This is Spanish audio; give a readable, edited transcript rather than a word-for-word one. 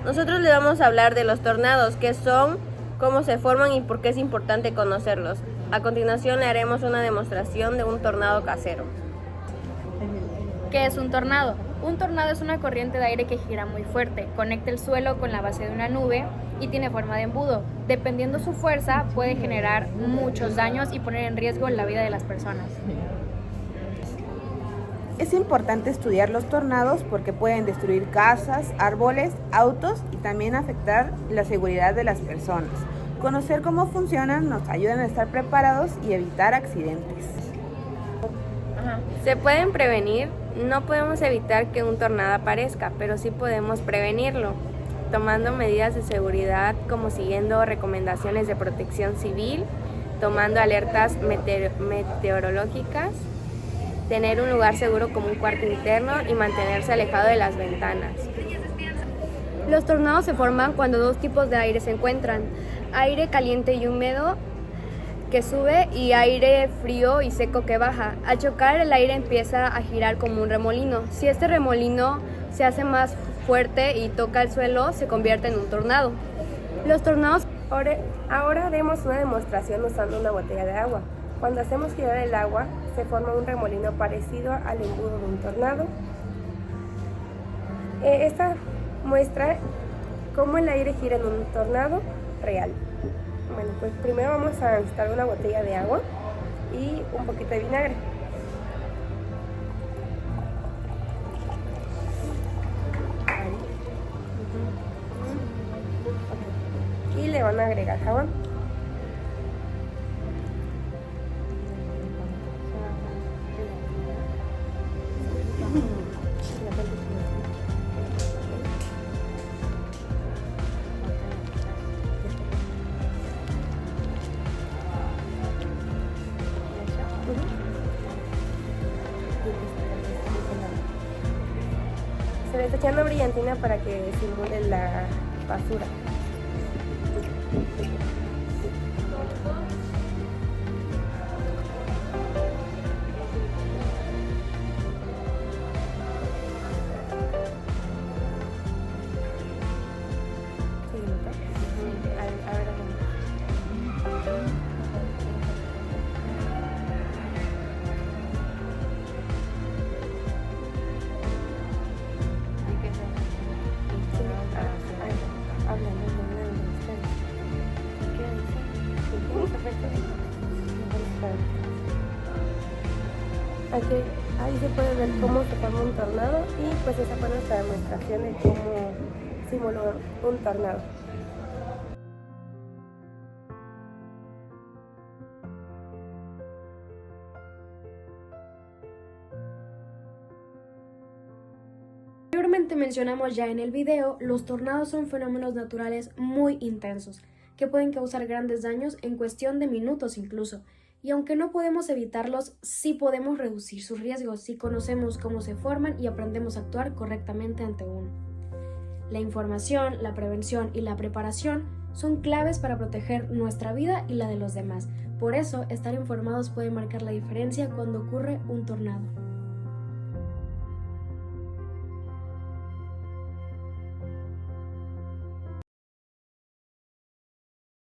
Nosotros le vamos a hablar de los tornados, qué son, cómo se forman y por qué es importante conocerlos. A continuación le haremos una demostración de un tornado casero. ¿Qué es un tornado? Un tornado es una corriente de aire que gira muy fuerte, conecta el suelo con la base de una nube y tiene forma de embudo. Dependiendo su fuerza, puede generar muchos daños y poner en riesgo la vida de las personas. Es importante estudiar los tornados porque pueden destruir casas, árboles, autos y también afectar la seguridad de las personas. Conocer cómo funcionan nos ayuda a estar preparados y evitar accidentes. Se pueden prevenir, no podemos evitar que un tornado aparezca, pero sí podemos prevenirlo, tomando medidas de seguridad como siguiendo recomendaciones de protección civil, tomando alertas meteorológicas, tener un lugar seguro como un cuarto interno y mantenerse alejado de las ventanas. Los tornados se forman cuando dos tipos de aire se encuentran, aire caliente y húmedo que sube y aire frío y seco que baja. Al chocar, el aire empieza a girar como un remolino. Si este remolino se hace más fuerte y toca el suelo, se convierte en un tornado. Los tornados... Ahora haremos una demostración usando una botella de agua. Cuando hacemos girar el agua, se forma un remolino parecido al embudo de un tornado. Esta muestra cómo el aire gira en un tornado real. Bueno, pues primero vamos a necesitar una botella de agua y un poquito de vinagre. Y le van a agregar jabón. Se le está echando brillantina para que simule la basura. Aquí, ahí se puede ver cómo se forma un tornado y pues esa fue nuestra demostración de cómo simuló un tornado. Anteriormente mencionamos ya en el video, los tornados son fenómenos naturales muy intensos, que pueden causar grandes daños en cuestión de minutos incluso. Y aunque no podemos evitarlos, sí podemos reducir sus riesgos si conocemos cómo se forman y aprendemos a actuar correctamente ante uno. La información, la prevención y la preparación son claves para proteger nuestra vida y la de los demás. Por eso, estar informados puede marcar la diferencia cuando ocurre un tornado.